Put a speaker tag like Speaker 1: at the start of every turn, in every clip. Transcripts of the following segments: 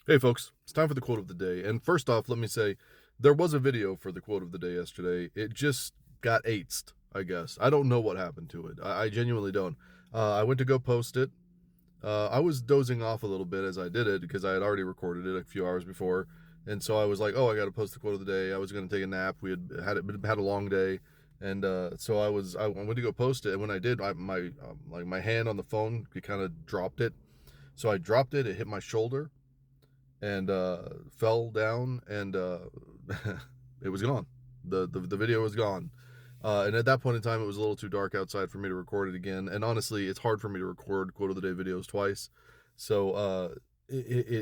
Speaker 1: Hey folks, it's time for the quote of the day. And first off, let me say there was a video for the quote of the day yesterday. It just got eightsed, I guess. I don't know what happened to it. I genuinely don't. I went to go post it. I was dozing off a little bit as I did it because I had already recorded it a few hours before. And so I was like, oh, I got to post the quote of the day. I was going to take a nap. We had a long day. And so I went to go post it. And when I did, my hand on the phone, it kind of dropped it. So I dropped it. It hit my shoulder and fell down, and it was gone. The video was gone. And at that point in time, it was a little too dark outside for me to record it again. And honestly, it's hard for me to record quote of the day videos twice. So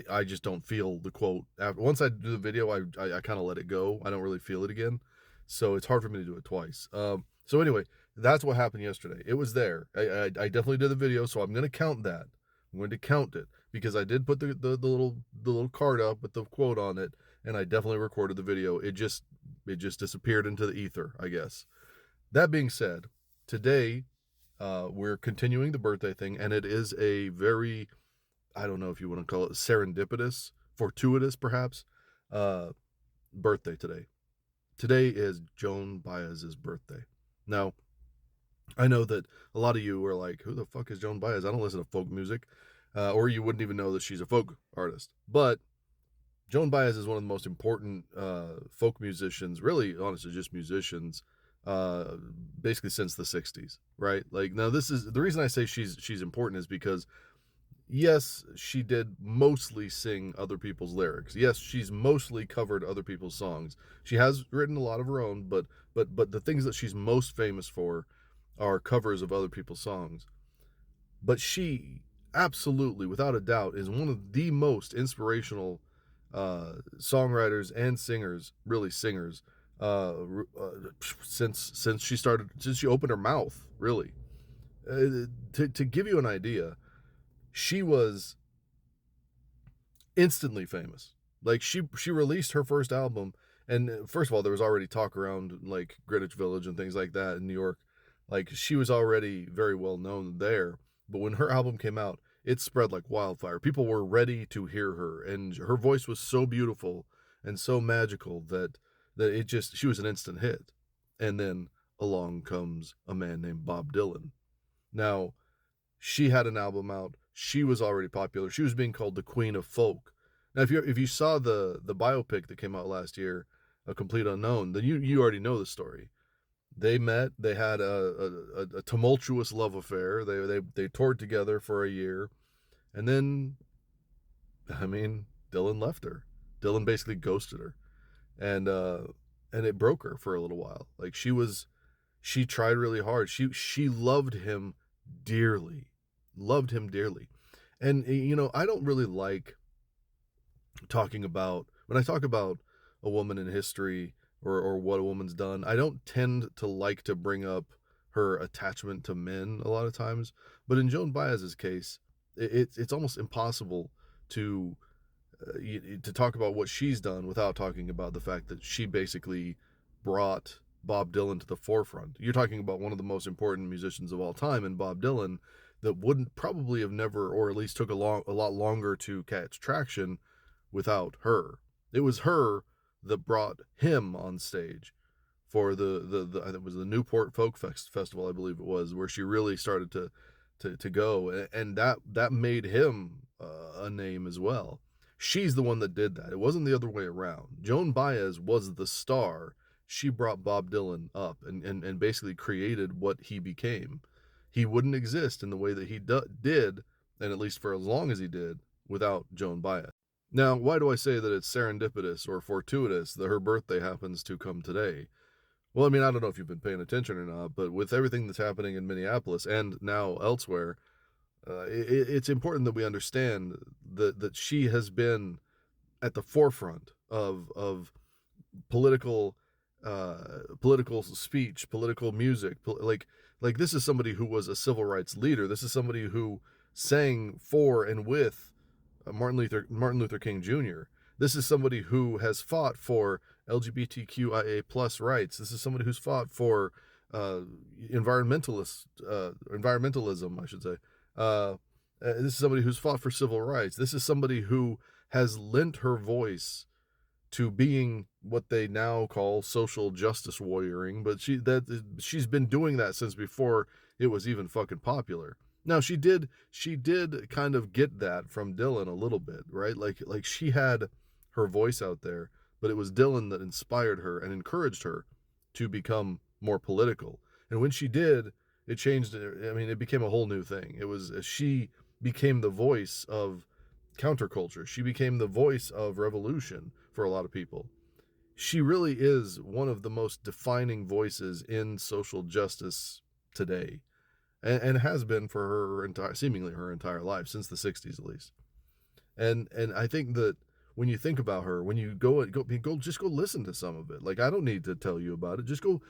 Speaker 1: I just don't feel the quote. Once I do the video, I kind of let it go. I don't really feel it again. So it's hard for me to do it twice. So anyway, that's what happened yesterday. It was there. I definitely did the video, so I'm going to count that. I'm going to count it because I did put the little card up with the quote on it, and I definitely recorded the video. It just disappeared into the ether, I guess. That being said, today we're continuing the birthday thing, and it is a very, I don't know if you want to call it serendipitous, fortuitous perhaps, uh, birthday today. Today is Joan Baez's birthday. Now, I know that a lot of you are like, who the fuck is Joan Baez? I don't listen to folk music. Or you wouldn't even know that she's a folk artist. But Joan Baez is one of the most important folk musicians, really, honestly, just musicians, uh, basically since the 60s, right? Like, now this is the reason I say she's important is because, yes, she did mostly sing other people's lyrics. Yes, she's mostly covered other people's songs. She has written a lot of her own, but the things that she's most famous for are covers of other people's songs. But she absolutely, without a doubt, is one of the most inspirational songwriters and singers, really singers, since she opened her mouth. Really, to give you an idea, she was instantly famous. Like she released her first album, and first of all, there was already talk around like Greenwich Village and things like that in New York. Like she was already very well known there. But when her album came out, it spread like wildfire. People were ready to hear her, and her voice was so beautiful and so magical that it just she was an instant hit. And then along comes a man named Bob Dylan. Now, she had an album out. She was already popular. She was being called the Queen of Folk. Now, if you saw the biopic that came out last year, A Complete Unknown, then you already know the story. They met. They had a tumultuous love affair. They toured together for a year, and then, I mean, Dylan left her. Dylan basically ghosted her, and uh, and it broke her for a little while. Like she tried really hard. She loved him dearly, loved him dearly. And I don't really like talking about when I talk about a woman in history or what a woman's done. I don't tend to like to bring up her attachment to men a lot of times, but in Joan Baez's case, it's almost impossible to to talk about what she's done without talking about the fact that she basically brought Bob Dylan to the forefront. You're talking about one of the most important musicians of all time, and Bob Dylan, that wouldn't probably have never, or at least took a lot longer to catch traction without her. It was her that brought him on stage for the it was the Newport Festival, I believe it was, where she really started to go, and that made him a name as well. She's the one that did that. It wasn't the other way around. Joan Baez was the star. She brought Bob Dylan up and basically created what he became. He wouldn't exist in the way that he did, and at least for as long as he did, without Joan Baez. Now, why do I say that it's serendipitous or fortuitous that her birthday happens to come today? Well, I mean, I don't know if you've been paying attention or not, but with everything that's happening in Minneapolis and now elsewhere, it's important that we understand that she has been at the forefront of political political speech, political music. Like this is somebody who was a civil rights leader. This is somebody who sang for and with Martin Luther King Jr. This is somebody who has fought for LGBTQIA plus rights. This is somebody who's fought for environmentalism, I should say. This is somebody who's fought for civil rights. This is somebody who has lent her voice to being what they now call social justice warrioring, but she's been doing that since before it was even fucking popular. Now she did kind of get that from Dylan a little bit, right? Like she had her voice out there, but it was Dylan that inspired her and encouraged her to become more political. And when she did, it changed. I mean, it became a whole new thing. It was she became the voice of counterculture. She became the voice of revolution for a lot of people. She really is one of the most defining voices in social justice today, and has been for her entire, seemingly her entire life, since the 60s at least. And I think that when you think about her, when you go just go listen to some of it. Like, I don't need to tell you about it. Just go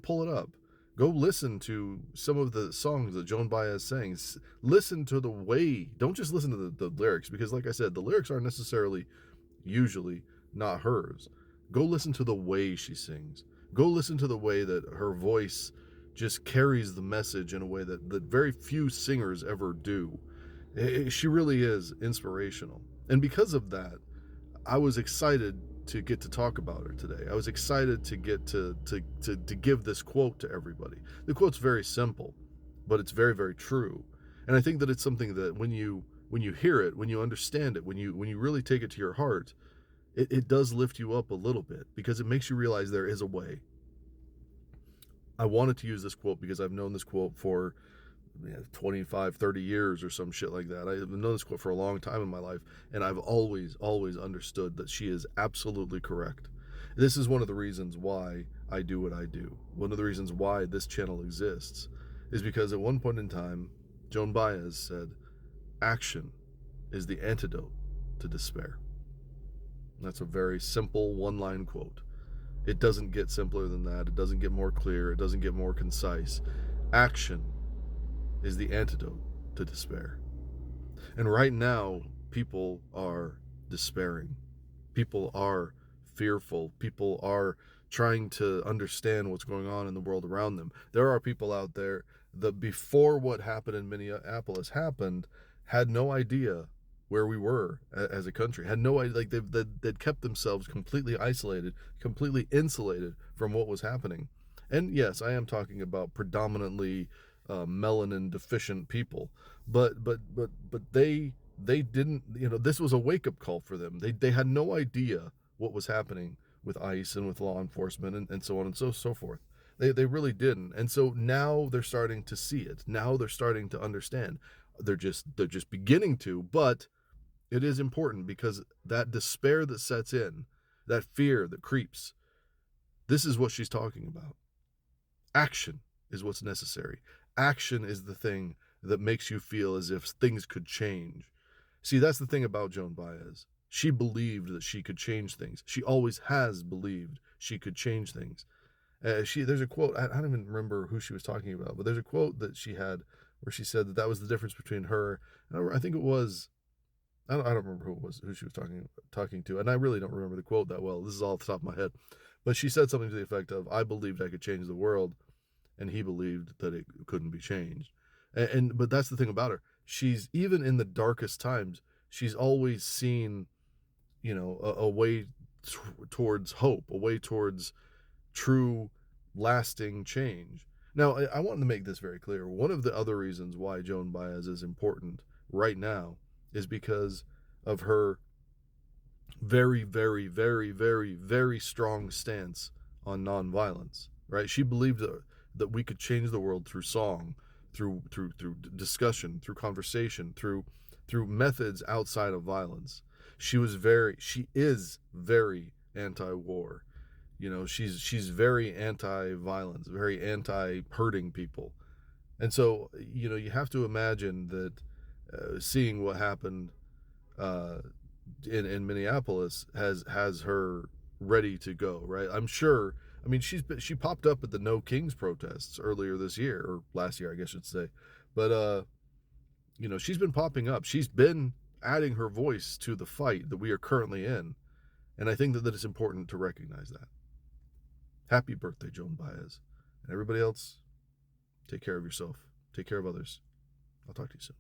Speaker 1: pull it up. Go listen to some of the songs that Joan Baez sings. Listen to the way. Don't just listen to the lyrics, because like I said, the lyrics aren't necessarily usually not hers. Go listen to the way she sings. Go listen to the way that her voice just carries the message in a way that very few singers ever do. She really is inspirational. And because of that, I was excited to get to talk about her today. I was excited to get to give this quote to everybody. The quote's very simple, but it's very, very true. And I think that it's something that when you hear it, when you understand it, when you really take it to your heart, it does lift you up a little bit, because it makes you realize there is a way. I wanted to use this quote because I've known this quote for 25, 30 years or some shit like that. I've known this quote for a long time in my life, and I've always understood that she is absolutely correct. This is one of the reasons why I do what I do. One of the reasons why this channel exists is because at one point in time, Joan Baez said, "Action is the antidote to despair." That's a very simple one-line quote. It doesn't get simpler than that. It doesn't get more clear. It doesn't get more concise. Action is the antidote to despair. And right now, people are despairing. People are fearful. People are trying to understand what's going on in the world around them. There are people out there that, before what happened in Minneapolis happened, had no idea where we were as a country, had no idea. Like, they'd kept themselves completely isolated, completely insulated from what was happening. And yes, I am talking about predominantly melanin deficient people, but they didn't, this was a wake-up call for them. They had no idea what was happening with ICE and with law enforcement, and so on and so forth. They really didn't. And so now they're starting to see it. Now they're starting to understand. They're just beginning to, but it is important, because that despair that sets in, that fear that creeps, this is what she's talking about. Action is what's necessary. Action is the thing that makes you feel as if things could change. See, that's the thing about Joan Baez. She believed that she could change things. She always has believed she could change things. There's a quote, I don't even remember who she was talking about, but there's a quote that she had where she said that was the difference between her, and I think it was, I don't remember who she was talking to, and I really don't remember the quote that well. This is all off the top of my head. But she said something to the effect of, "I believed I could change the world, and he believed that it couldn't be changed." But that's the thing about her. She's, even in the darkest times, she's always seen, a way towards hope, a way towards true, lasting change. Now, I want to make this very clear. One of the other reasons why Joan Baez is important right now is because of her very, very, very, very, very strong stance on nonviolence. Right? She believed that we could change the world through song, through discussion, through conversation, through methods outside of violence. She is very anti-war. She's very anti-violence, very anti-hurting people. And so, you have to imagine that seeing what happened uh, in Minneapolis has her ready to go, right? I'm sure. I mean, she popped up at the No Kings protests earlier this year, or last year, I guess I should say. But she's been popping up. She's been adding her voice to the fight that we are currently in, and I think that it's important to recognize that. Happy birthday, Joan Baez, and everybody else. Take care of yourself. Take care of others. I'll talk to you soon.